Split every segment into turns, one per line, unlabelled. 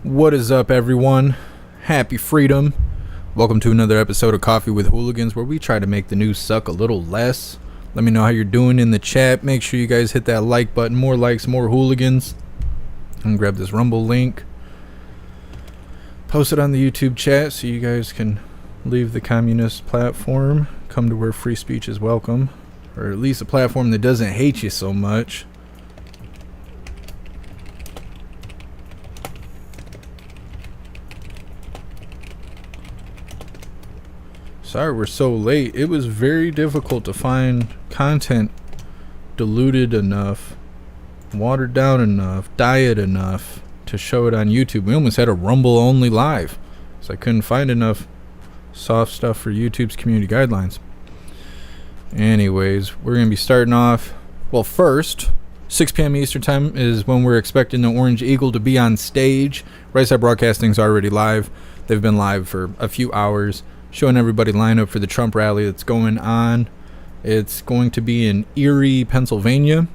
What is up, everyone? Happy freedom. Welcome to another episode of Coffee with Hooligans, where we try to make the news suck a little less. Let me know how you're doing in the chat. Make sure you guys hit that like button. More likes, more hooligans. I'm gonna grab this Rumble link, post it on the YouTube chat so you guys can leave the communist platform, come to where free speech is welcome, or at least a platform that doesn't hate you so much. Sorry we're so late. It was very difficult to find content diluted enough, watered down enough, diet enough to show it on YouTube. We almost had a Rumble only live, so I couldn't find enough soft stuff for YouTube's community guidelines. Anyways, we're going to be starting off, well, first, 6 p.m. Eastern time is when we're expecting the Orange Eagle to be on stage. Right Side Broadcasting's already live. They've been live for a few hours, showing everybody line up for the Trump rally that's going on. It's going to be in Erie, Pennsylvania.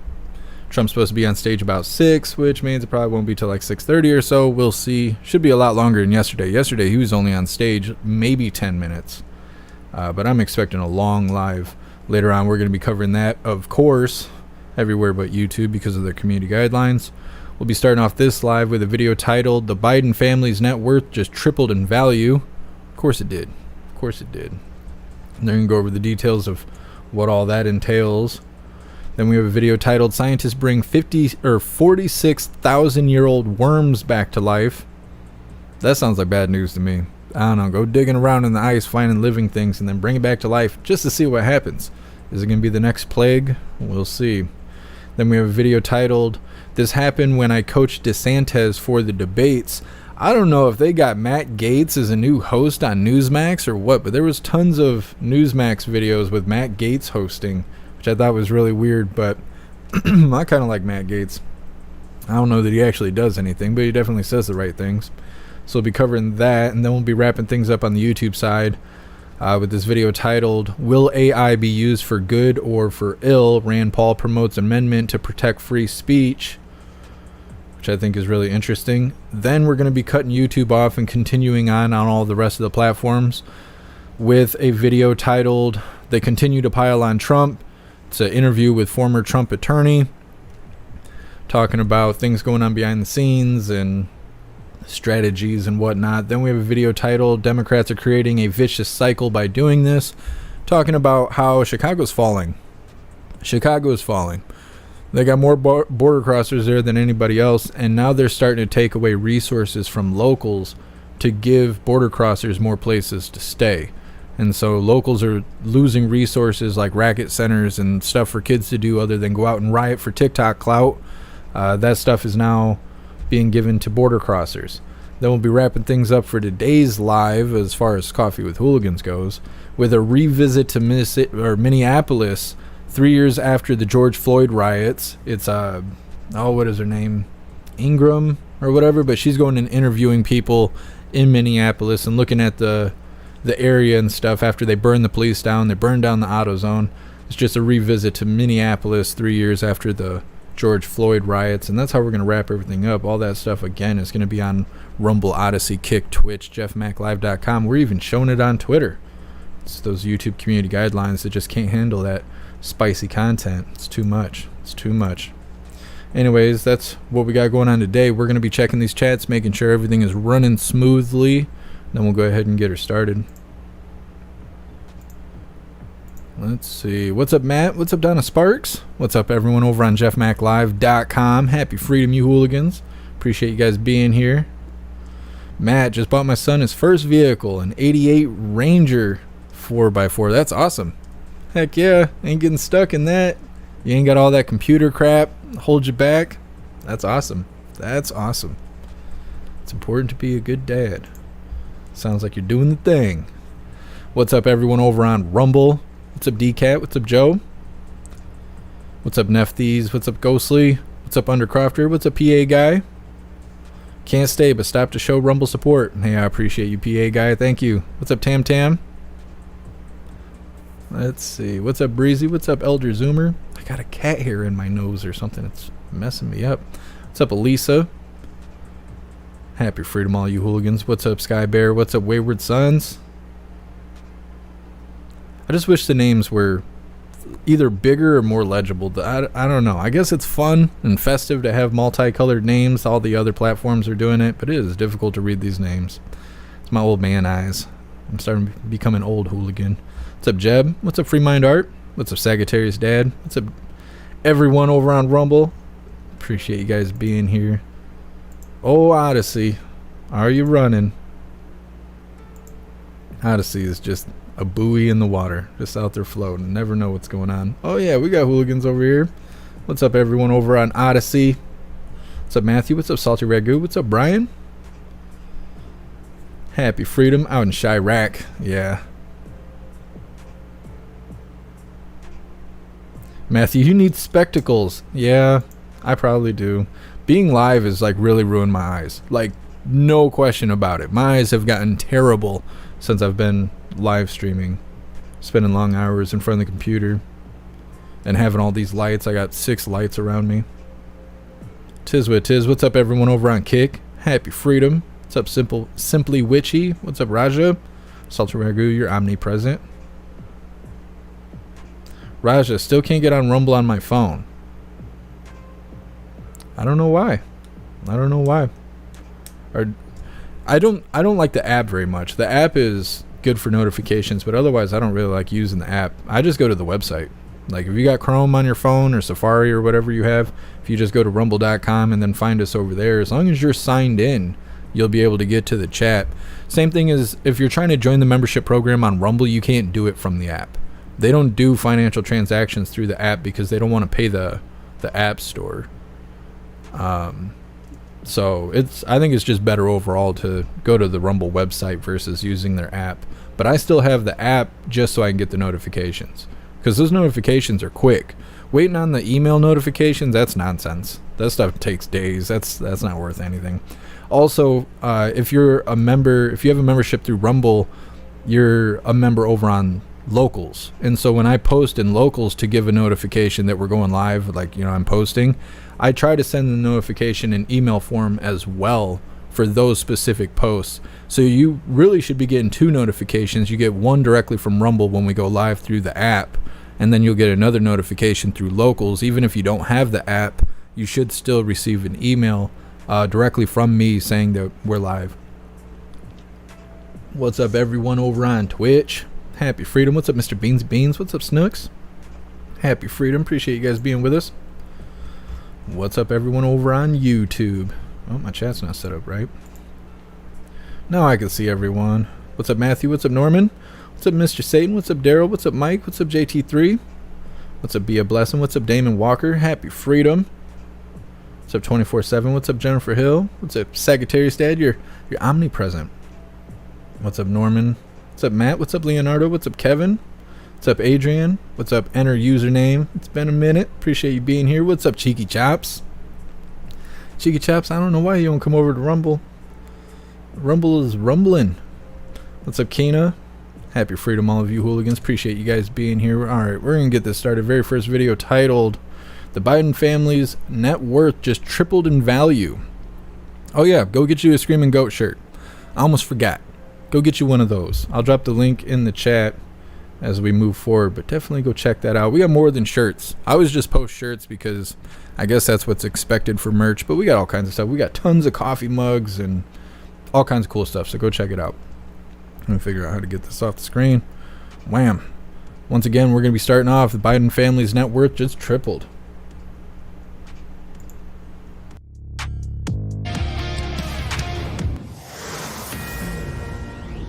Trump's supposed to be on stage about 6, which means it probably won't be till like 6:30 or so. We'll see. Should be a lot longer than yesterday. Yesterday he was only on stage maybe 10 minutes. But I'm expecting a long live later on. We're going to be covering that, of course, everywhere but YouTube because of their community guidelines. We'll be starting off this live with a video titled "The Biden Family's Net Worth Just Tripled in Value." Of course it did. Of course it did. And they're going to go over the details of what all that entails. Then we have a video titled "Scientists Bring 46,000-year-old worms back to life." That sounds like bad news to me. I don't know, go digging around in the ice, finding living things, and then bring it back to life just to see what happens. Is it going to be the next plague? We'll see. Then we have a video titled, "This happened when I coached DeSantis for the debates." I don't know if they got Matt Gaetz as a new host on Newsmax or what, but there was tons of Newsmax videos with Matt Gaetz hosting, which I thought was really weird, but I kind of like Matt Gaetz. I don't know that he actually does anything, but he definitely says the right things. So we'll be covering that, and then we'll be wrapping things up on the YouTube side with this video titled, "Will AI be used for good or for ill? Rand Paul promotes amendment to protect free speech," which I think is really interesting. Then we're going to be cutting YouTube off and continuing on all the rest of the platforms with a video titled, "They Continue to Pile on Trump." It's an interview with former Trump attorney talking about things going on behind the scenes and strategies and whatnot. Then we have a video titled, "Democrats are creating a vicious cycle by doing this," talking about how Chicago's falling. Chicago is falling. They got more border crossers there than anybody else, and now they're starting to take away resources from locals to give border crossers more places to stay. And so locals are losing resources like racket centers and stuff for kids to do other than go out and riot for TikTok clout. That stuff is now being given to border crossers. Then we'll be wrapping things up for today's live as far as Coffee with Hooligans goes with a revisit to Minneapolis 3 years after the George Floyd riots. It's what is her name? Ingram or whatever, but she's going and interviewing people in Minneapolis and looking at the area and stuff after they burned the police down. They burned down the AutoZone. It's just a revisit to Minneapolis 3 years after the George Floyd riots, and that's how we're going to wrap everything up. All that stuff, again, is going to be on Rumble, Odyssey, Kick, Twitch, jeffmaclive.com. We're even showing it on Twitter. It's those YouTube community guidelines that just can't handle that spicy content. It's too much. It's too much. Anyways, that's what we got going on today. We're going to be checking these chats, making sure everything is running smoothly. Then we'll go ahead and get her started. Let's see. What's up, Matt? What's up, Donna Sparks? What's up, everyone over on jeffmaclive.com? Happy freedom, you hooligans. Appreciate you guys being here. Matt just bought my son his first vehicle, an 88 Ranger 4x4. That's awesome. Heck yeah. Ain't getting stuck in that. You ain't got all that computer crap hold you back. That's awesome. That's awesome. It's important to be a good dad. Sounds like you're doing the thing. What's up, everyone over on Rumble? What's up, DCat? What's up, Joe? What's up, Nefthies? What's up, Ghostly? What's up, Undercrofter? What's up, PA guy? Can't stay but stop to show Rumble support. Hey, I appreciate you, PA guy. Thank you. What's up, Tam Tam? Let's see. What's up, Breezy? What's up, Elder Zoomer? I got a cat hair in my nose or something. It's messing me up. What's up, Elisa? Happy freedom, all you hooligans. What's up, Sky Bear? What's up, Wayward Sons? I just wish the names were either bigger or more legible. I don't know. I guess it's fun and festive to have multicolored names. All the other platforms are doing it, but it is difficult to read these names. It's my old man eyes. I'm starting to become an old hooligan. What's up, Jeb? What's up, Free Mind Art? What's up, Sagittarius Dad? What's up, everyone over on Rumble? Appreciate you guys being here. Oh, Odyssey, are you running? Odyssey is just a buoy in the water, just out there floating. Never know what's going on. Oh yeah, we got hooligans over here. What's up, everyone over on Odyssey? What's up, Matthew? What's up, Salty Ragu? What's up, Brian? Happy freedom out in Chirac. Yeah. Matthew, you need spectacles. Yeah, I probably do. Being live is like really ruined my eyes. Like, no question about it. My eyes have gotten terrible since I've been live streaming. Spending long hours in front of the computer. And having all these lights. I got 6 lights around me. Tis what tis. What's up, everyone over on Kick? Happy freedom. What's up, Simply Witchy? What's up, Raja? Salty Ragu, you're omnipresent. Raja, still can't get on Rumble on my phone. I don't know why. I don't know why. Or I don't like the app very much. The app is good for notifications, but otherwise I don't really like using the app. I just go to the website. Like if you got Chrome on your phone or Safari or whatever you have, if you just go to rumble.com and then find us over there, as long as you're signed in you'll be able to get to the chat. Same thing as if you're trying to join the membership program on Rumble, you can't do it from the app. They don't do financial transactions through the app because they don't want to pay the app store. So I think it's just better overall to go to the Rumble website versus using their app. But I still have the app just so I can get the notifications, because those notifications are quick. Waiting on the email notifications, that's nonsense. That stuff takes days. That's not worth anything. Also, if you're a member, if you have a membership through Rumble, you're a member over on Locals. And so when I post in Locals to give a notification that we're going live, like, you know, I'm posting, I try to send the notification in email form as well for those specific posts. So you really should be getting 2 notifications. You get one directly from Rumble when we go live through the app, and then you'll get another notification through Locals. Even if you don't have the app, you should still receive an email directly from me saying that we're live. What's up, everyone over on Twitch? Happy Freedom. What's up, Mr. Beans Beans? What's up, Snooks? Happy Freedom. Appreciate you guys being with us. What's up, everyone over on YouTube? Oh, my chat's not set up right. Now I can see everyone. What's up, Matthew? What's up, Norman? What's up, Mr. Satan? What's up, Daryl? What's up, Mike? What's up, JT3? What's up, Be a Blessing? What's up, Damon Walker? Happy Freedom. What's up, 24/7? What's up, Jennifer Hill? What's up, Sagittarius Dad? You're omnipresent. What's up, Norman? What's up, Matt? What's up, Leonardo? What's up, Kevin? What's up, Adrian? What's up, enter username? It's been a minute. Appreciate you being here. What's up, Cheeky Chops? Cheeky Chops, I don't know why you don't come over to Rumble. Rumble is rumbling. What's up, Kena? Happy Freedom, all of you hooligans. Appreciate you guys being here. All right, we're going to get this started. Very first video titled, "The Biden family's net worth just tripled in value." Oh yeah, go get you a Screaming Goat shirt. I almost forgot. Go get you one of those. I'll drop the link in the chat as we move forward, but definitely go check that out. We got more than shirts. I always just post shirts because I guess that's what's expected for merch, but we got all kinds of stuff. We got tons of coffee mugs and all kinds of cool stuff, so go check it out. Let me figure out how to get this off the screen. Wham. Once again, we're going to be starting off. The Biden family's net worth just tripled.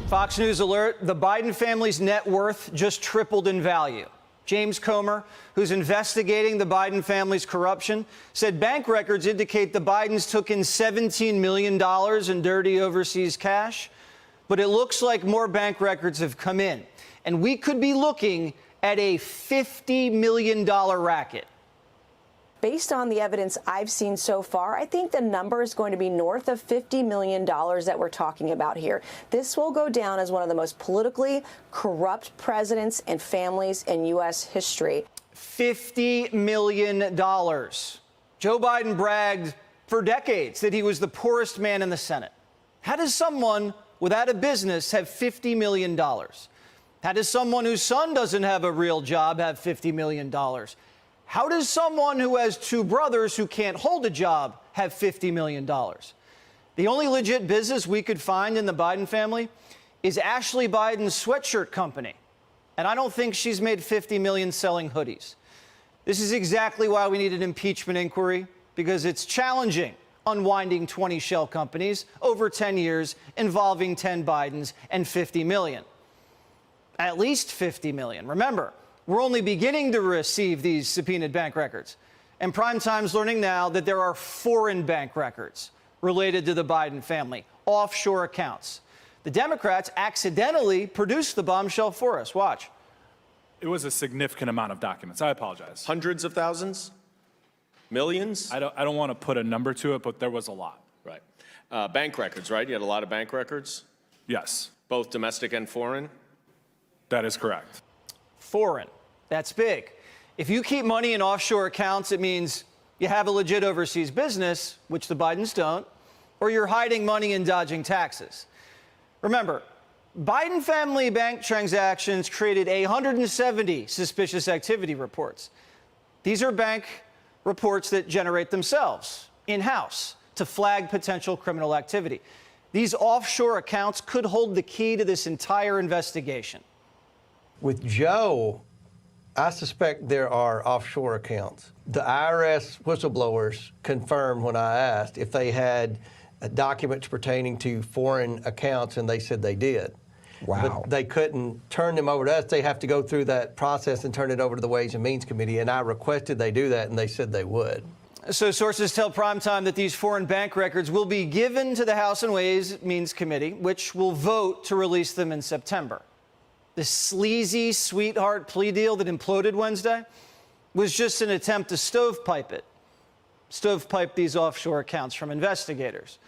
Fox News alert, the Biden family's net worth just tripled in value. James Comer, who's investigating the Biden family's corruption, said bank records indicate the Bidens took in $17 million in dirty overseas cash, but it looks like more bank records have come in, and we could be looking at a $50 million racket.
Based on the evidence I've seen so far, I think the number is going to be north of $50 million that we're talking about here. This will go down as one of the most politically corrupt presidents and families in U.S. history.
$50 million. Joe Biden bragged for decades that he was the poorest man in the Senate. How does someone without a business have $50 million? How does someone whose son doesn't have a real job have $50 million? How does someone who has 2 brothers who can't hold a job have $50 million? The only legit business we could find in the Biden family is Ashley Biden's sweatshirt company. And I don't think she's made $50 million selling hoodies. This is exactly why we need an impeachment inquiry, because it's challenging unwinding 20 shell companies over 10 years involving 10 Bidens and $50 million. At least $50 million. Remember, we're only beginning to receive these subpoenaed bank records. And Primetime's learning now that there are foreign bank records related to the Biden family, offshore accounts. The Democrats accidentally produced the bombshell for us. Watch.
It was a significant amount of documents. I apologize.
Hundreds of thousands? Millions?
I don't want to put a number to it, but there was a lot.
Right. Bank records, right? You had a lot of bank records?
Yes.
Both domestic and foreign?
That is correct.
Foreign. That's big. If you keep money in offshore accounts, it means you have a legit overseas business, which the Bidens don't, or you're hiding money and dodging taxes. Remember, Biden family bank transactions created 170 suspicious activity reports. These are bank reports that generate themselves in-house to flag potential criminal activity. These offshore accounts could hold the key to this entire investigation.
With Joe, I suspect there are offshore accounts. The IRS whistleblowers confirmed when I asked if they had documents pertaining to foreign accounts, and they said they did.
Wow.
But they couldn't turn them over to us. They have to go through that process and turn it over to the Ways and Means Committee, and I requested they do that, and they said they would.
So sources tell Primetime that these foreign bank records will be given to the House and Ways and Means Committee, which will vote to release them in September. The sleazy sweetheart plea deal that imploded Wednesday was just an attempt to stovepipe these offshore accounts from investigators.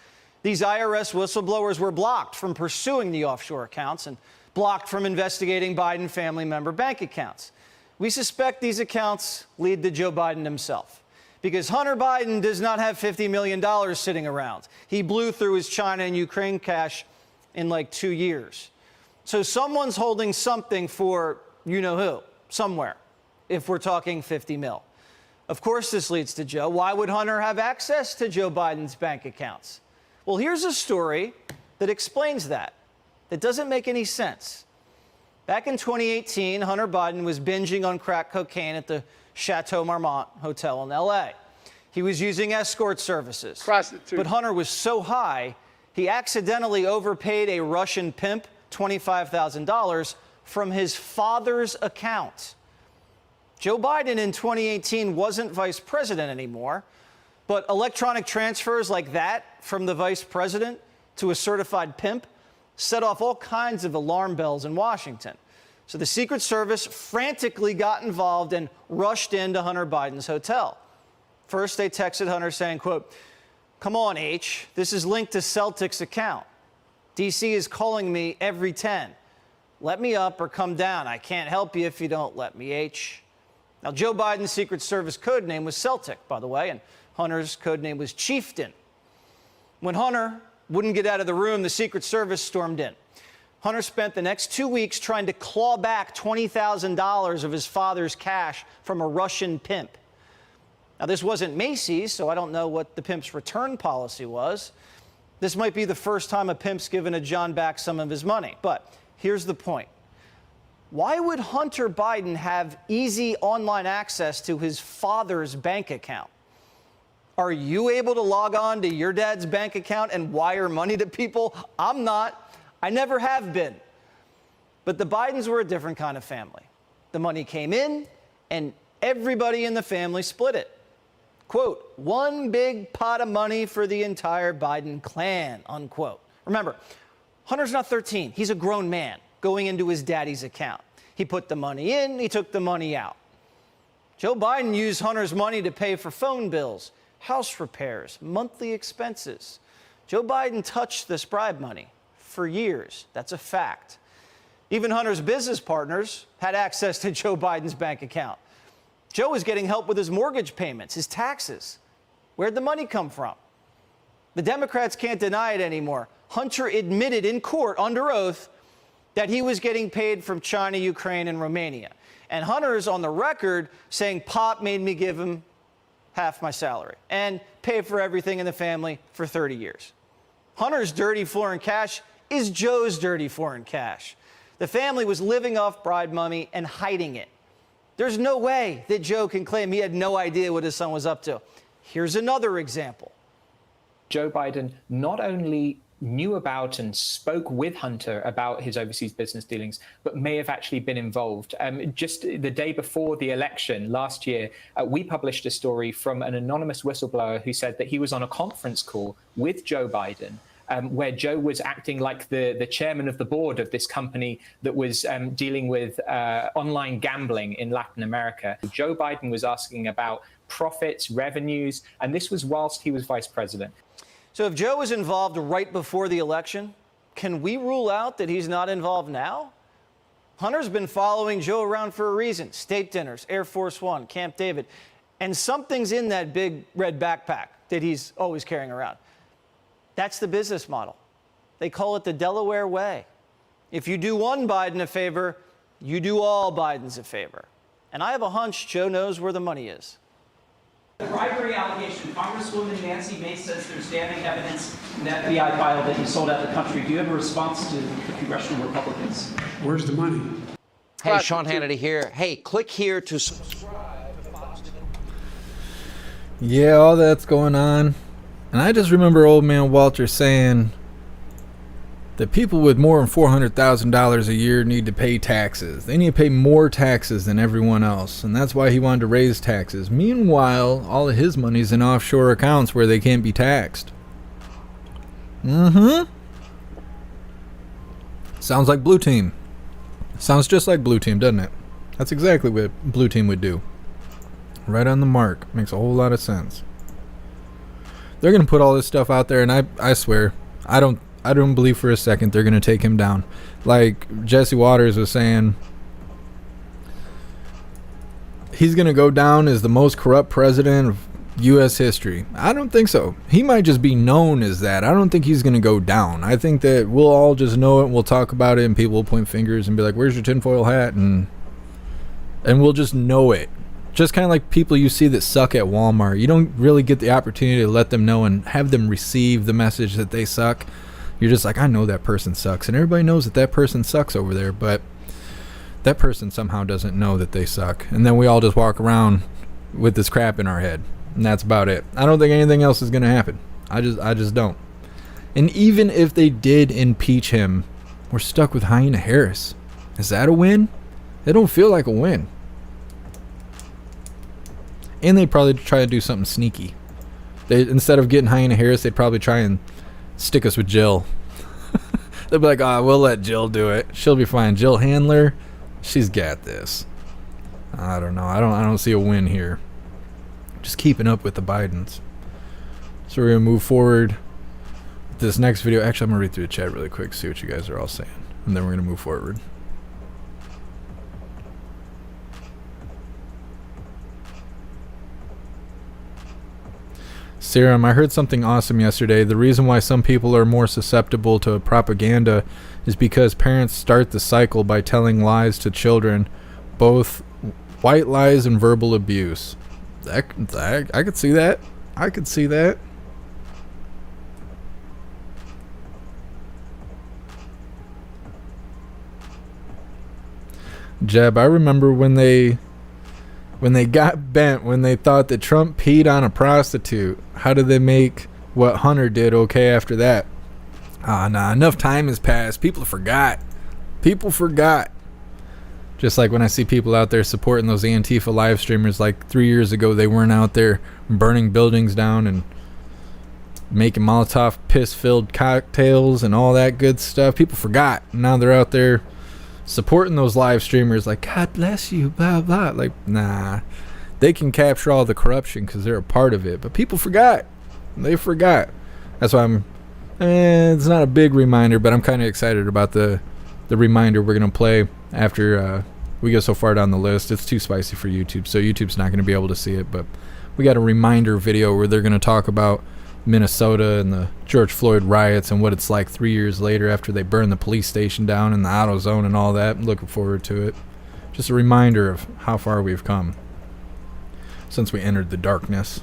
These IRS whistleblowers were blocked from pursuing the offshore accounts and blocked from investigating Biden family member bank accounts. We suspect these accounts lead to Joe Biden himself, because Hunter Biden does not have $50 million sitting around. He blew through his China and Ukraine cash in like 2 years. So someone's holding something for you-know-who, somewhere, if we're talking 50 mil. Of course this leads to Joe. Why would Hunter have access to Joe Biden's bank accounts? Well, here's a story that explains that. That doesn't make any sense. Back in 2018, Hunter Biden was binging on crack cocaine at the Chateau Marmont Hotel in L.A. He was using escort services.
Prostitute.
But Hunter was so high, he accidentally overpaid a Russian pimp $25,000 from his father's account. Joe Biden in 2018 wasn't vice president anymore, but electronic transfers like that from the vice president to a certified pimp set off all kinds of alarm bells in Washington. So the Secret Service frantically got involved and rushed into Hunter Biden's hotel. First, they texted Hunter saying, quote, "Come on, H, this is linked to Celtic's account. DC is calling me every 10. Let me up or come down. I can't help you if you don't let me, H." Now, Joe Biden's Secret Service code name was Celtic, by the way, and Hunter's code name was Chieftain. When Hunter wouldn't get out of the room, the Secret Service stormed in. Hunter spent the next 2 weeks trying to claw back $20,000 of his father's cash from a Russian pimp. Now, this wasn't Macy's, so I don't know what the pimp's return policy was. This might be the first time a pimp's given a John back some of his money. But here's the point. Why would Hunter Biden have easy online access to his father's bank account? Are you able to log on to your dad's bank account and wire money to people? I'm not. I never have been. But the Bidens were a different kind of family. The money came in, and everybody in the family split it. Quote, "one big pot of money for the entire Biden clan," unquote. Remember, Hunter's not 13. He's a grown man going into his daddy's account. He put the money in, he took the money out. Joe Biden used Hunter's money to pay for phone bills, house repairs, monthly expenses. Joe Biden touched this bribe money for years. That's a fact. Even Hunter's business partners had access to Joe Biden's bank account. Joe was getting help with his mortgage payments, his taxes. Where'd the money come from? The Democrats can't deny it anymore. Hunter admitted in court under oath that he was getting paid from China, Ukraine, and Romania. And Hunter's on the record saying Pop made me give him half my salary and pay for everything in the family for 30 years. Hunter's dirty foreign cash is Joe's dirty foreign cash. The family was living off bribe money and hiding it. There's no way that Joe can claim he had no idea what his son was up to. Here's another example.
Joe Biden not only knew about and spoke with Hunter about his overseas business dealings, but may have actually been involved. Just the day before the election last year, we published a story from an anonymous whistleblower who said that he was on a conference call with Joe Biden, where Joe was acting like the chairman of the board of this company that was dealing with online gambling in Latin America. Joe Biden was asking about profits, revenues, and this was whilst he was vice president.
So if Joe was involved right before the election, can we rule out that he's not involved now? Hunter's been following Joe around for a reason. State dinners, Air Force One, Camp David. And something's in that big red backpack that he's always carrying around. That's the business model. They call it the Delaware way. If you do one Biden a favor, you do all Bidens a favor. And I have a hunch Joe knows where the money is.
The bribery allegation, Congresswoman Nancy Mace says there's damning evidence in the FBI file that you sold out the country. Do you have a response to the congressional Republicans?
Where's the money?
Hey, Sean Hannity here. Hey, click here to subscribe.
Yeah, all that's going on. And I just remember old man Walter saying that people with more than $400,000 a year need to pay taxes. They need to pay more taxes than everyone else. And that's why he wanted to raise taxes. Meanwhile, all of his money's in offshore accounts where they can't be taxed. Sounds like Blue Team. Sounds just like Blue Team, doesn't it? That's exactly what Blue Team would do. Right on the mark. Makes a whole lot of sense. They're going to put all this stuff out there, and I swear, I don't believe for a second they're going to take him down. Like Jesse Waters was saying, he's going to go down as the most corrupt president of U.S. history. I don't think so. He might just be known as that. I don't think he's going to go down. I think that we'll all just know it, and we'll talk about it, and people will point fingers and be like, where's your tinfoil hat? And we'll just know it. Just kind of like people you see that suck at Walmart. You don't really get the opportunity to let them know and have them receive the message that they suck. You're just like, I know that person sucks. And everybody knows that that person sucks over there. But that person somehow doesn't know that they suck. And then we all just walk around with this crap in our head. And that's about it. I don't think anything else is going to happen. I just don't. And even if they did impeach him, we're stuck with Hyena Harris. Is that a win? It don't feel like a win. And they'd probably try to do something sneaky. Instead of getting Hyena Harris, they'd probably try and stick us with Jill. They'd be like, we'll let Jill do it. She'll be fine. Jill Handler, she's got this. I don't know. I don't see a win here. Just keeping up with the Bidens. So we're going to move forward with this next video. Actually, I'm going to read through the chat really quick, see what you guys are all saying. And then we're going to move forward. Serum, I heard something awesome yesterday. The reason why some people are more susceptible to propaganda is because parents start the cycle by telling lies to children, both white lies and verbal abuse. I could see that. I could see that. Jeb, I remember when they got bent, when they thought that Trump peed on a prostitute. How did they make what Hunter did okay after that? Nah, enough time has passed. People forgot. People forgot. Just like when I see people out there supporting those Antifa live streamers, like 3 years ago, they weren't out there burning buildings down and making Molotov piss-filled cocktails and all that good stuff. People forgot. Now they're out there supporting those live streamers like, God bless you, blah, blah. Like, nah. They can capture all the corruption because they're a part of it. But people forgot. They forgot. That's why it's not a big reminder, but I'm kind of excited about the reminder we're going to play after we get so far down the list. It's too spicy for YouTube, so YouTube's not going to be able to see it. But we got a reminder video where they're going to talk about Minnesota and the George Floyd riots and what it's like 3 years later after they burned the police station down in the auto zone and all that. I'm looking forward to it. Just a reminder of how far we've come since we entered the darkness.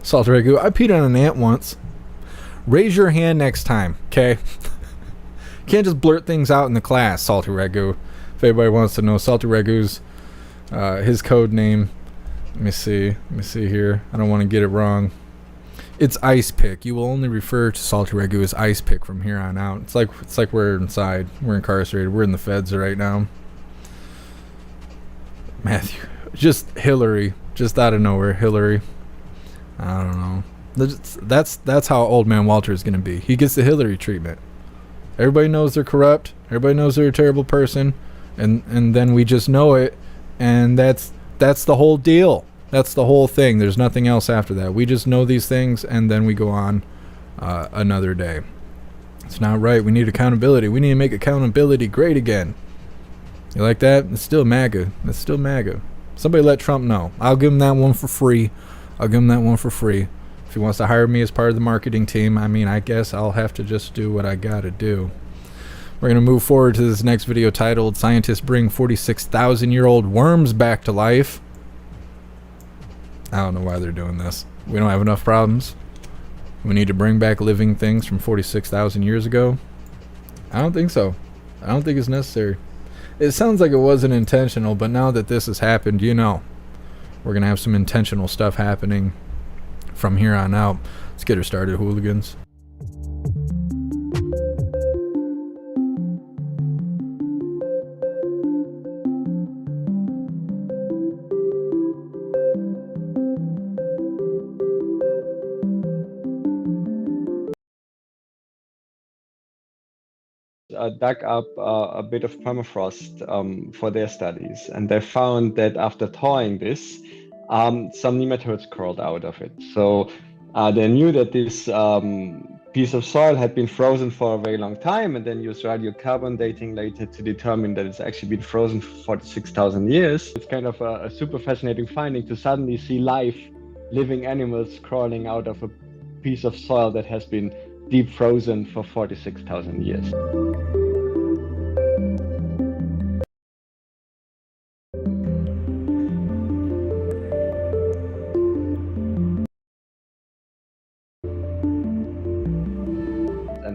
Salt Ragu, I peed on an ant once. Raise your hand next time, okay? Can't just blurt things out in the class, Salty Ragu. If anybody wants to know, Salty Ragu's his code name. Let me see here. I don't want to get it wrong. It's Ice Pick. You will only refer to Salty Ragu as Ice Pick from here on out. It's like we're inside. We're incarcerated. We're in the feds right now. Matthew. Just Hillary. Just out of nowhere, Hillary. I don't know. That's how Old Man Walter is going to be. He gets the Hillary treatment. Everybody knows they're corrupt. Everybody knows they're a terrible person. And then we just know it. And that's the whole deal. That's the whole thing. There's nothing else after that. We just know these things, and then we go on another day. It's not right. We need accountability. We need to make accountability great again. You like that? It's still MAGA. It's still MAGA. Somebody let Trump know. I'll give him that one for free. If he wants to hire me as part of the marketing team, I guess I'll have to just do what I gotta do. We're going to move forward to this next video titled, Scientists Bring 46,000-Year-Old Worms Back to Life. I don't know why they're doing this. We don't have enough problems. We need to bring back living things from 46,000 years ago. I don't think so. I don't think it's necessary. It sounds like it wasn't intentional, but now that this has happened, we're going to have some intentional stuff happening from here on out. Let's get her started, hooligans.
Dug up a bit of permafrost for their studies, and they found that after thawing this, some nematodes crawled out of it. So they knew that this piece of soil had been frozen for a very long time, and then used radiocarbon dating later to determine that it's actually been frozen for 46,000 years. It's kind of a super fascinating finding to suddenly see live, living animals crawling out of a piece of soil that has been deep frozen for 46,000 years.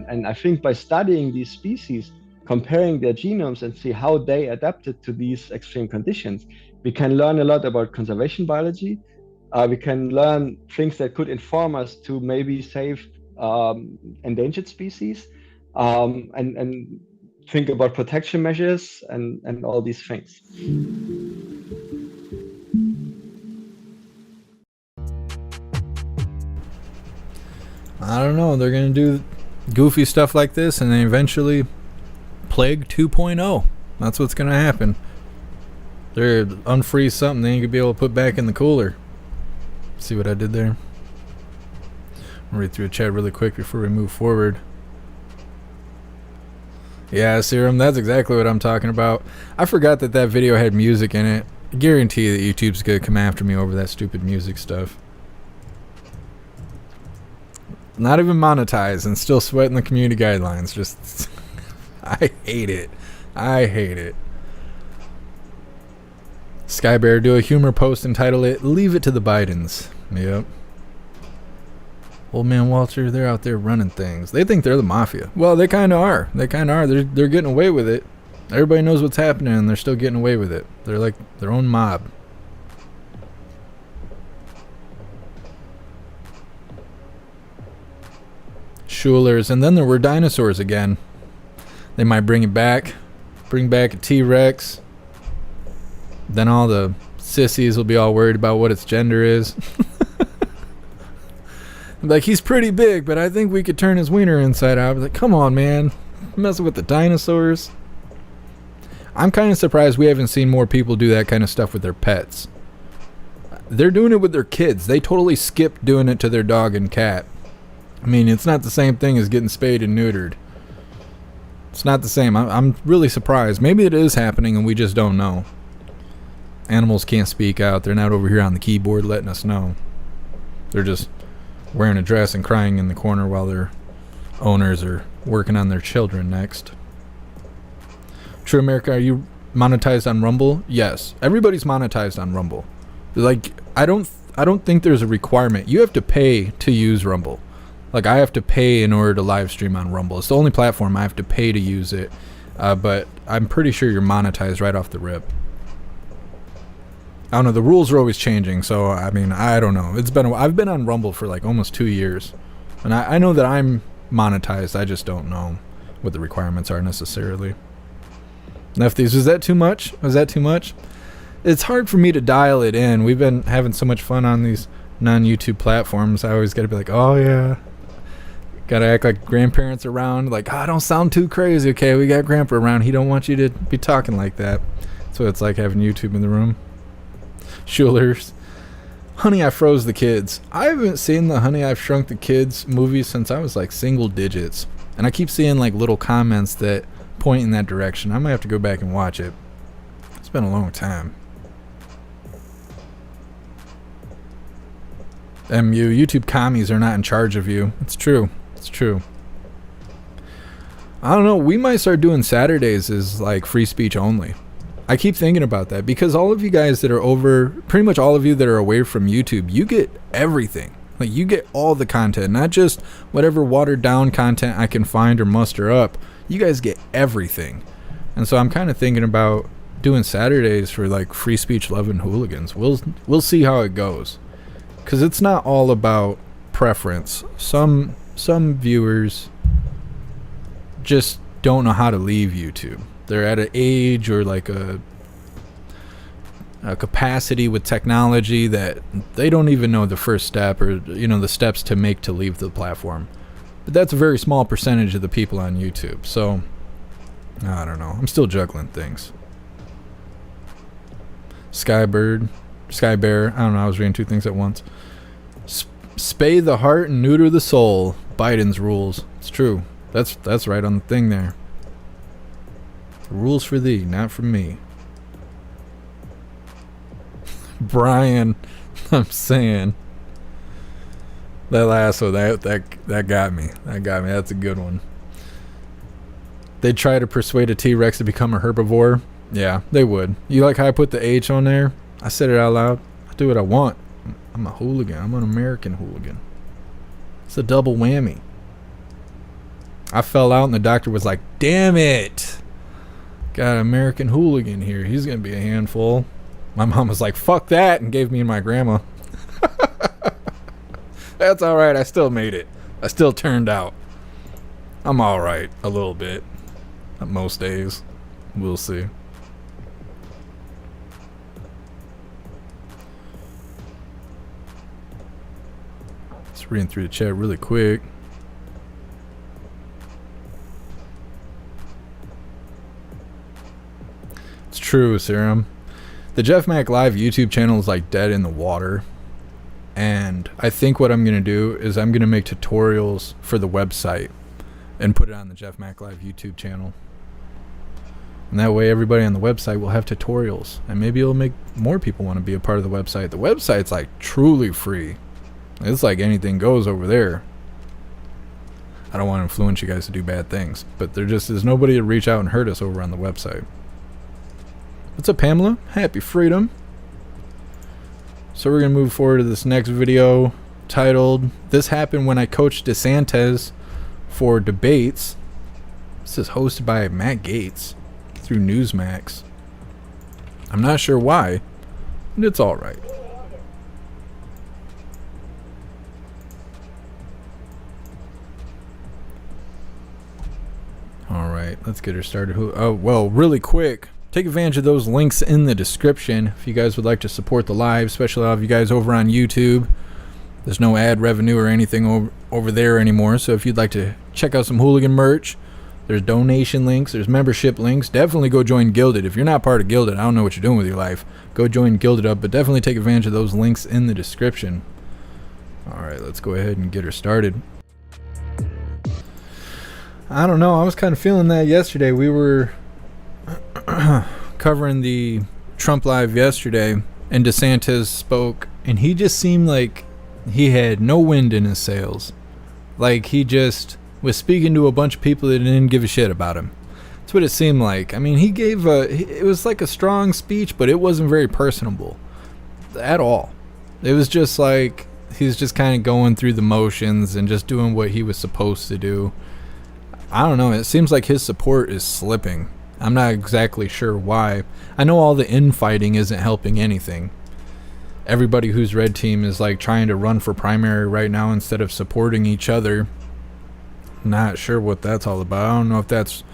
And I think by studying these species, comparing their genomes and see how they adapted to these extreme conditions, we can learn a lot about conservation biology. We can learn things that could inform us to maybe save endangered species, and think about protection measures and all these things.
I don't know. They're going to do goofy stuff like this, and then eventually Plague 2.0. That's what's going to happen. They're unfreeze something they ain't going to be able to put back in the cooler. See what I did there? I'll read through the chat really quick before we move forward. Yeah, Serum, that's exactly what I'm talking about. I forgot that that video had music in it. I guarantee that YouTube's going to come after me over that stupid music stuff. Not even monetized and still sweating the community guidelines. Just, I hate it. I hate it. Skybear, do a humor post and title it, Leave It to the Bidens. Yep. Old man Walter, they're out there running things. They think they're the mafia. Well, they kind of are. They kind of are. They're getting away with it. Everybody knows what's happening, and they're still getting away with it. They're like their own mob. Schulers, and then there were dinosaurs again. They might bring it back. Bring back a T-Rex. Then all the sissies will be all worried about what its gender is. Like, he's pretty big, but I think we could turn his wiener inside out. Like, come on, man. Messing with the dinosaurs. I'm kind of surprised we haven't seen more people do that kind of stuff with their pets. They're doing it with their kids. They totally skipped doing it to their dog and cat. I mean, it's not the same thing as getting spayed and neutered. It's not the same. I'm really surprised. Maybe it is happening and we just don't know. Animals can't speak out. They're not over here on the keyboard letting us know. They're just wearing a dress and crying in the corner while their owners are working on their children next. True America, are you monetized on Rumble? Yes. Everybody's monetized on Rumble. Like, I don't think there's a requirement. You have to pay to use Rumble. Like, I have to pay in order to live stream on Rumble. It's the only platform I have to pay to use it. But I'm pretty sure you're monetized right off the rip. I don't know. The rules are always changing, so I mean, I don't know. I've been on Rumble for like almost 2 years, and I know that I'm monetized. I just don't know what the requirements are necessarily. Lefties, was that too much? Was that too much? It's hard for me to dial it in. We've been having so much fun on these non-YouTube platforms. I always got to be like, oh yeah, got to act like grandparents around. Like, don't sound too crazy. Okay, we got Grandpa around. He don't want you to be talking like that. So it's like having YouTube in the room. Schulers. Honey, I Froze the Kids. I haven't seen the Honey, I've Shrunk the Kids movie since I was like single digits. And I keep seeing like little comments that point in that direction. I might have to go back and watch it. It's been a long time. YouTube commies are not in charge of you. It's true. It's true. I don't know. We might start doing Saturdays as like free speech only. I keep thinking about that because all of you guys that are over, pretty much all of you that are away from YouTube, you get everything. Like, you get all the content, not just whatever watered down content I can find or muster up. You guys get everything. And so I'm kind of thinking about doing Saturdays for like free speech loving hooligans. We'll see how it goes. because it's not all about preference. Some viewers just don't know how to leave YouTube. They're at an age or like a capacity with technology that they don't even know the first step or the steps to make to leave the platform. But that's a very small percentage of the people on YouTube. So I don't know. I'm still juggling things. Sky Bear. I don't know. I was reading two things at once. Spay the heart and neuter the soul. Biden's rules. It's true. That's right on the thing there. Rules for thee, not for me. Brian, I'm saying that last one that got me. That's a good one. They try to persuade a T-Rex to become a herbivore. Yeah, they would. You like how I put the H on there? I said it out loud. I do what I want. I'm a hooligan. I'm an American hooligan. It's a double whammy. I fell out and the doctor was like, damn it. Got an American hooligan here. He's going to be a handful. My mom was like, fuck that, and gave me and my grandma. That's all right. I still made it. I still turned out. I'm all right a little bit. Most days. We'll see. Just reading through the chat really quick. It's true, Serum. The Jeff Mac Live YouTube channel is like dead in the water. And I think what I'm going to do is I'm going to make tutorials for the website and put it on the Jeff Mac Live YouTube channel. And that way everybody on the website will have tutorials. And maybe it'll make more people want to be a part of the website. The website's like truly free. It's like anything goes over there. I don't want to influence you guys to do bad things. But there's nobody to reach out and hurt us over on the website. What's up, Pamela? Happy freedom. So we're going to move forward to this next video titled, This Happened When I Coached DeSantis for Debates. This is hosted by Matt Gaetz through Newsmax. I'm not sure why, but it's alright. Alright, let's get her started. Oh, well, really quick. Take advantage of those links in the description if you guys would like to support the live, especially all of you guys over on YouTube. There's no ad revenue or anything over there anymore, so if you'd like to check out some Hooligan merch, there's donation links, there's membership links. Definitely go join Gilded. If you're not part of Gilded, I don't know what you're doing with your life. Go join Gilded up, but definitely take advantage of those links in the description. Alright, let's go ahead and get her started. I don't know, I was kind of feeling that yesterday. We were covering the Trump Live yesterday, and DeSantis spoke, and he just seemed like he had no wind in his sails. Like he just was speaking to a bunch of people that didn't give a shit about him. That's what it seemed like. I mean, it was like a strong speech, but it wasn't very personable at all. It was just like he's just kind of going through the motions and just doing what he was supposed to do. I don't know, it seems like his support is slipping. I'm not exactly sure why. I know all the infighting isn't helping anything. Everybody who's red team is like trying to run for primary right now instead of supporting each other. Not sure what that's all about. I don't know if that's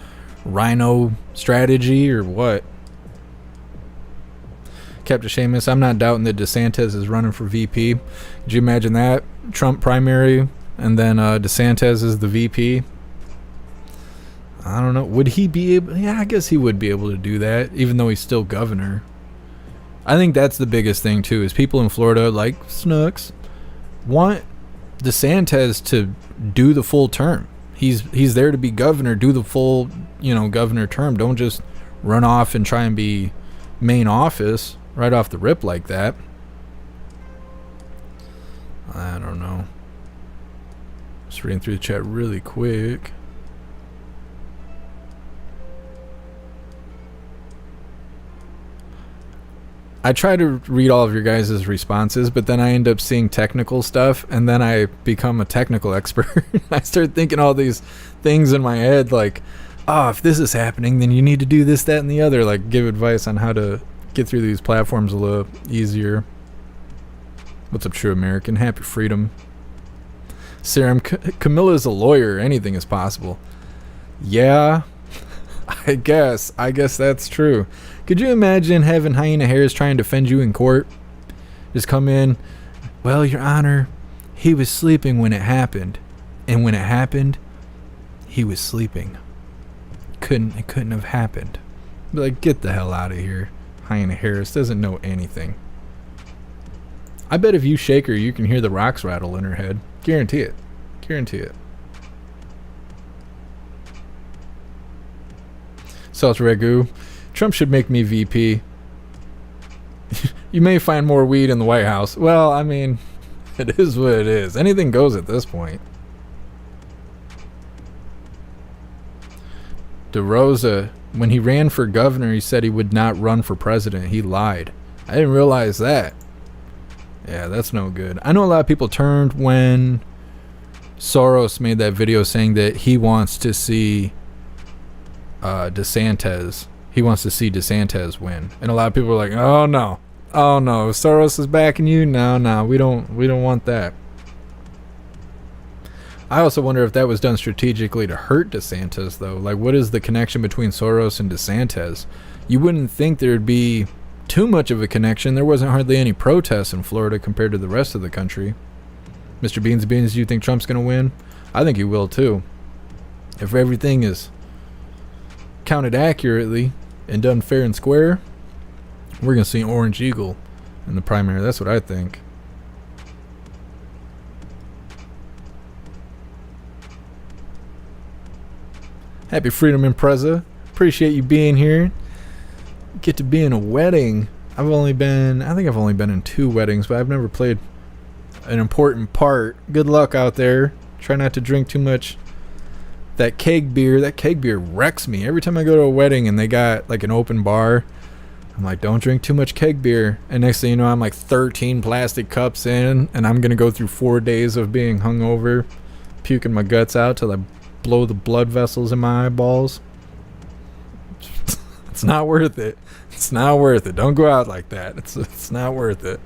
rhino strategy or what. Captain Seamus, I'm not doubting that DeSantis is running for VP. Could you imagine that? Trump primary and then DeSantis is the VP. I don't know. Would he be able? Yeah, I guess he would be able to do that, even though he's still governor. I think that's the biggest thing too. Is people in Florida, like Snooks, want DeSantis to do the full term. He's there to be governor. Do the full, governor term. Don't just run off and try and be main office right off the rip like that. I don't know. Just reading through the chat really quick. I try to read all of your guys' responses, but then I end up seeing technical stuff, and then I become a technical expert. I start thinking all these things in my head, like, oh, if this is happening, then you need to do this, that, and the other. Like, give advice on how to get through these platforms a little easier. What's up, True American? Happy freedom. Serum, Camilla's a lawyer. Anything is possible. Yeah, I guess that's true. Could you imagine having Hyena Harris try and defend you in court? Just come in, well, Your Honor, he was sleeping when it happened. And when it happened, he was sleeping. It couldn't have happened. Be like, get the hell out of here. Hyena Harris doesn't know anything. I bet if you shake her, you can hear the rocks rattle in her head. Guarantee it. Guarantee it. Salt Ragu. Trump should make me VP. You may find more weed in the White House. Well, I mean, it is what it is. Anything goes at this point. DeRosa, when he ran for governor, he said he would not run for president. He lied. I didn't realize that. Yeah, that's no good. I know a lot of people turned when Soros made that video saying that he wants to see DeSantis. He wants to see DeSantis win. And a lot of people are like, oh no. Oh no, if Soros is backing you? No, we don't want that. I also wonder if that was done strategically to hurt DeSantis, though. Like, what is the connection between Soros and DeSantis? You wouldn't think there'd be too much of a connection. There wasn't hardly any protests in Florida compared to the rest of the country. Mr. Beans, do you think Trump's going to win? I think he will, too. If everything is counted accurately and done fair and square, we're going to see an Orange Eagle in the primary. That's what I think. Happy Freedom Impreza. Appreciate you being here. Get to be in a wedding. I think I've only been in 2 weddings, but I've never played an important part. Good luck out there. Try not to drink too much that keg beer. That keg beer wrecks me. Every time I go to a wedding and they got like an open bar, I'm like, don't drink too much keg beer. And next thing you know, I'm like 13 plastic cups in, and I'm going to go through 4 days of being hungover, puking my guts out till I blow the blood vessels in my eyeballs. It's not worth it. It's not worth it. Don't go out like that. It's not worth it.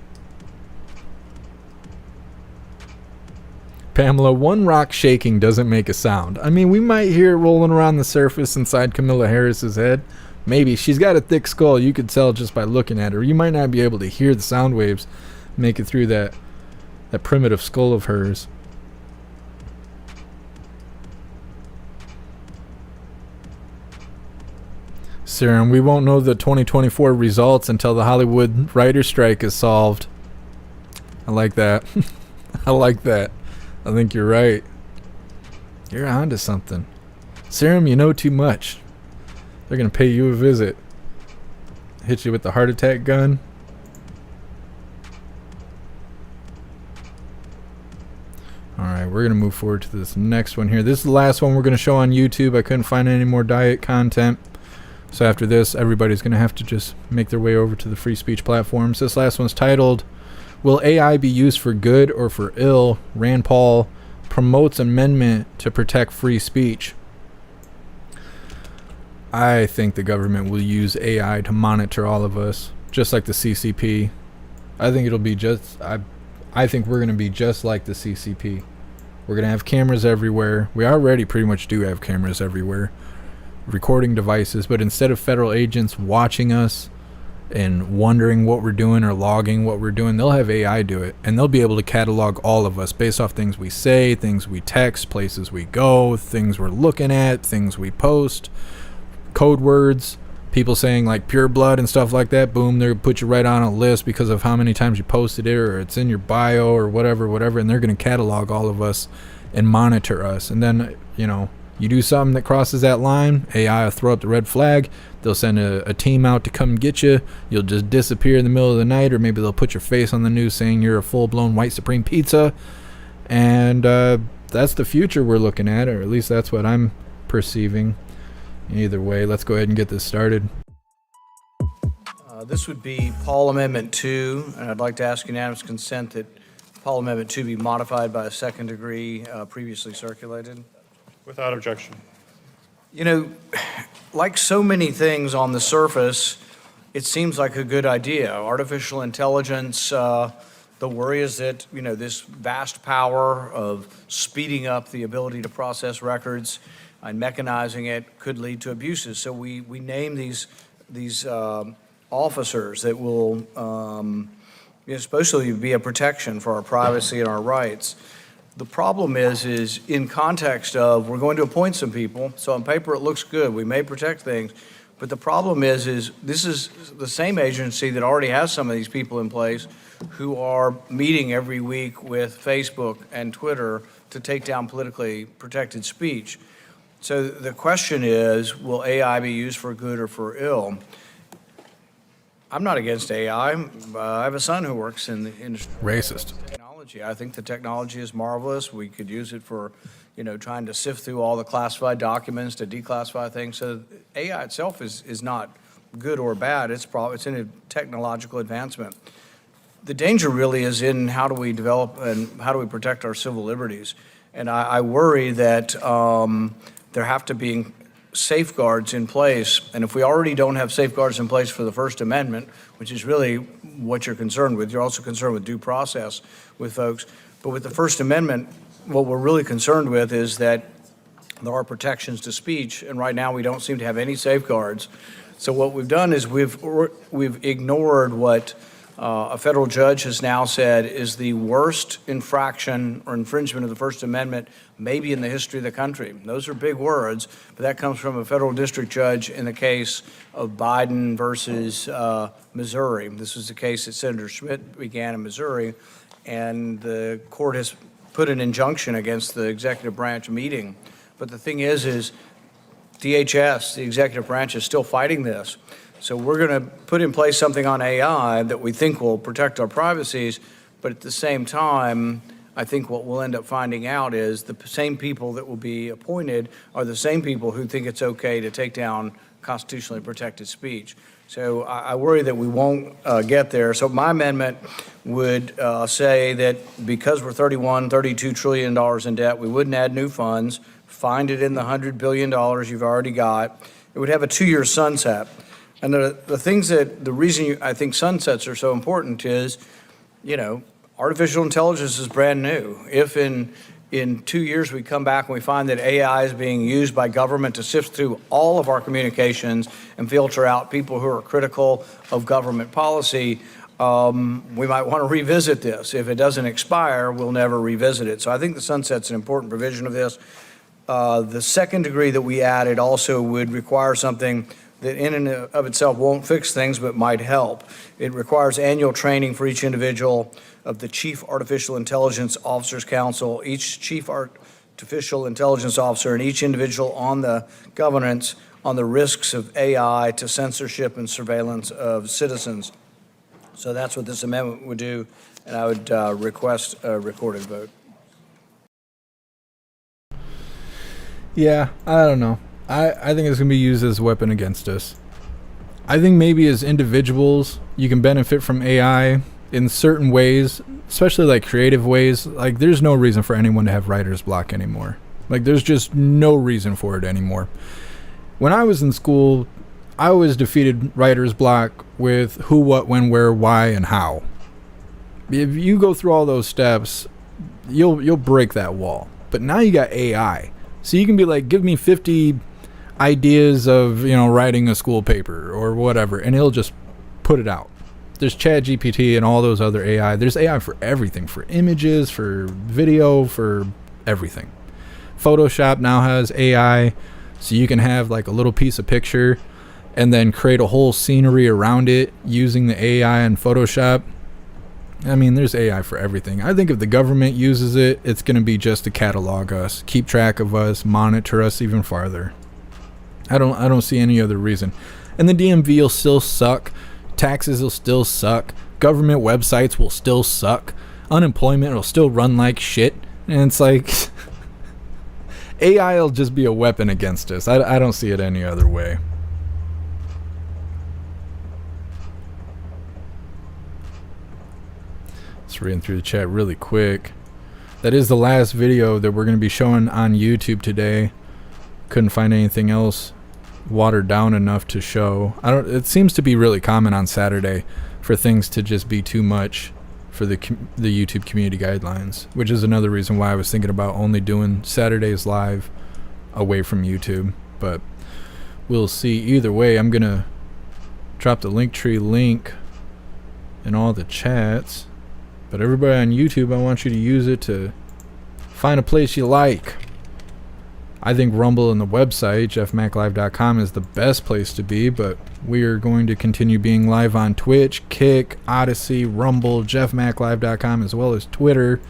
Pamela, one rock shaking doesn't make a sound. I mean, we might hear it rolling around the surface inside Camilla Harris's head. Maybe. She's got a thick skull. You could tell just by looking at her. You might not be able to hear the sound waves make it through that primitive skull of hers. Serum, we won't know the 2024 results until the Hollywood writer's strike is solved. I like that. I like that. I think you're right. You're onto something. Serum, you know too much. They're going to pay you a visit. Hit you with the heart attack gun. Alright, we're going to move forward to this next one here. This is the last one we're going to show on YouTube. I couldn't find any more diet content. So after this, everybody's going to have to just make their way over to the free speech platforms. This last one's titled, Will AI be used for good or for ill? Rand Paul promotes amendment to protect free speech. I think the government will use AI to monitor all of us, just like the CCP. I think it'll be just, I think we're going to be just like the CCP. We're going to have cameras everywhere. We already pretty much do have cameras everywhere. Recording devices, but instead of federal agents watching us and wondering what we're doing or logging what we're doing, they'll have AI do it, and they'll be able to catalog all of us based off things we say, things we text, places we go, things we're looking at, things we post, code words, people saying like pure blood and stuff like that. Boom, they're gonna put you right on a list because of how many times you posted it, or it's in your bio or whatever, and they're going to catalog all of us and monitor us. And then, you know, you do something that crosses that line, AI will throw up the red flag. They'll send a team out to come get you. You'll just disappear in the middle of the night, or maybe they'll put your face on the news saying you're a full-blown white supreme pizza. And that's the future we're looking at, or at least that's what I'm perceiving. Either way, let's go ahead and get this started.
This would be Paul Amendment 2, and I'd like to ask unanimous consent that Paul Amendment 2 be modified by a second degree previously circulated.
Without objection.
You know, like so many things on the surface, it seems like a good idea. Artificial intelligence, the The worry is that, this vast power of speeding up the ability to process records and mechanizing it could lead to abuses. So we name these officers that will supposedly be a protection for our privacy and our rights. The problem is in context of we're going to appoint some people, so on paper it looks good, we may protect things, but the problem is this is the same agency that already has some of these people in place who are meeting every week with Facebook and Twitter to take down politically protected speech. So the question is, will AI be used for good or for ill? I'm not against AI. I have a son who works in the industry.
Racist.
Technology. I think the technology is marvelous. We could use it for, trying to sift through all the classified documents to declassify things. So AI itself is not good or bad. It's in a technological advancement. The danger really is in how do we develop and how do we protect our civil liberties. And I worry that there have to be safeguards in place, and if we already don't have safeguards in place for the First Amendment, which is really what you're concerned with, you're also concerned with due process with folks, but with the First Amendment, what we're really concerned with is that there are protections to speech, and right now we don't seem to have any safeguards. So what we've done is we've ignored what a federal judge has now said is the worst infraction or infringement of the First Amendment maybe in the history of the country. Those are big words, but that comes from a federal district judge in the case of Biden versus Missouri. This was the case that Senator Schmidt began in Missouri, and the court has put an injunction against the executive branch meeting. But the thing is DHS, the executive branch, is still fighting this. So we're going to put in place something on AI that we think will protect our privacies, but at the same time, I think what we'll end up finding out is the same people that will be appointed are the same people who think it's okay to take down constitutionally protected speech. So I worry that we won't get there. So my amendment would say that because we're $32 trillion in debt, we wouldn't add new funds, find it in the $100 billion you've already got. It would have a 2-year sunset. And the reason I think sunsets are so important is, artificial intelligence is brand new. If in 2 years we come back and we find that AI is being used by government to sift through all of our communications and filter out people who are critical of government policy, we might want to revisit this. If it doesn't expire, we'll never revisit it. So I think the sunset's an important provision of this. The second degree that we added also would require something that in and of itself won't fix things but might help. It requires annual training for each individual of the Chief Artificial Intelligence Officers Council, each Chief Artificial Intelligence Officer, and each individual on the governance on the risks of AI to censorship and surveillance of citizens. So that's what this amendment would do, and I would request a recorded vote.
Yeah, I don't know. I think it's going to be used as a weapon against us. I think maybe as individuals, you can benefit from AI in certain ways, especially like creative ways. Like there's no reason for anyone to have writer's block anymore. Like there's just no reason for it anymore. When I was in school, I always defeated writer's block with who, what, when, where, why, and how. If you go through all those steps, you'll break that wall. But now you got AI. So you can be like, give me 50 ideas of, writing a school paper or whatever, and it'll just put it out. There's ChatGPT and all those other AI. There's AI for everything, for images, for video, for everything. Photoshop now has AI, so you can have like a little piece of picture and then create a whole scenery around it using the AI in Photoshop. I mean, there's AI for everything. I think if the government uses it, it's going to be just to catalog us, keep track of us, monitor us even farther. I don't see any other reason. And the DMV will still suck. Taxes will still suck. Government websites will still suck. Unemployment will still run like shit. And it's like AI will just be a weapon against us. I don't see it any other way. Just reading through the chat really quick. That is the last video that we're going to be showing on YouTube today. Couldn't find anything else watered down enough to show. It seems to be really common on Saturday for things to just be too much for the YouTube community guidelines, which is another reason why I was thinking about only doing Saturdays live away from YouTube. But we'll see. Either way, I'm gonna drop the Linktree link in all the chats. But everybody on YouTube, I want you to use it to find a place you like. I think Rumble and the website, jeffmaclive.com, is the best place to be, but we are going to continue being live on Twitch, Kick, Odyssey, Rumble, jeffmaclive.com, as well as Twitter.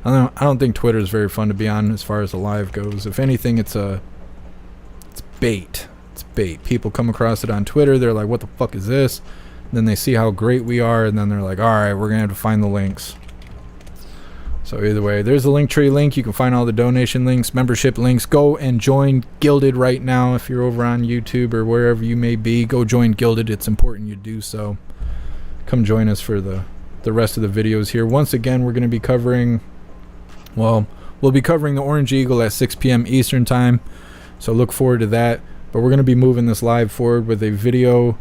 I don't think Twitter is very fun to be on as far as the live goes. If anything, it's bait. It's bait. People come across it on Twitter, they're like, what the fuck is this? And then they see how great we are, and then they're like, alright, we're going to have to find the links. So either way, there's the Linktree link. You can find all the donation links, membership links. Go and join Gilded right now if you're over on YouTube or wherever you may be. Go join Gilded. It's important you do so. Come join us for the rest of the videos here. Once again, we're going to be covering, well, we'll be covering the Orange Eagle at 6 p.m. Eastern Time. So look forward to that. But we're going to be moving this live forward with a video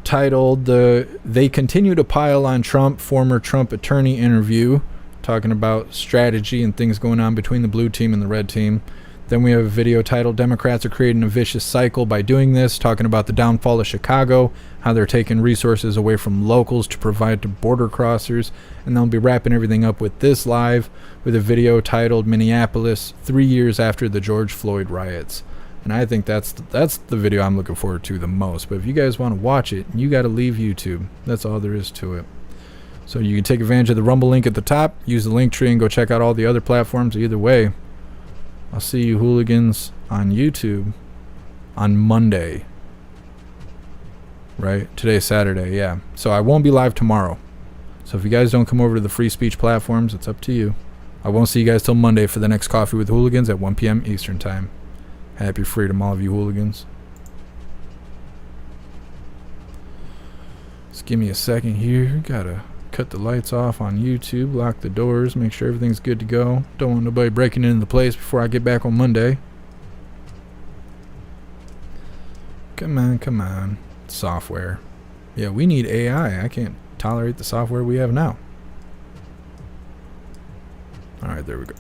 titled They Continue to Pile on Trump, Former Trump Attorney Interview, talking about strategy and things going on between the blue team and the red team. Then we have a video titled Democrats Are Creating a Vicious Cycle by Doing This, talking about the downfall of Chicago, how they're taking resources away from locals to provide to border crossers. And they'll be wrapping everything up with this live with a video titled Minneapolis 3 years after the George Floyd riots. And I think that's the video I'm looking forward to the most. But if you guys want to watch it, you got to leave YouTube. That's all there is to it. So you can take advantage of the Rumble link at the top, use the Linktree, and go check out all the other platforms. Either way, I'll see you hooligans on YouTube on Monday. Right? Today's Saturday, yeah. So I won't be live tomorrow. So if you guys don't come over to the free speech platforms, it's up to you. I won't see you guys till Monday for the next Coffee with Hooligans at 1 p.m. Eastern Time. Happy freedom, all of you hooligans. Just give me a second here. Gotta cut the lights off on YouTube, lock the doors, make sure everything's good to go. Don't want nobody breaking into the place before I get back on Monday. Come on, come on. Software. Yeah, we need AI. I can't tolerate the software we have now. Alright, there we go.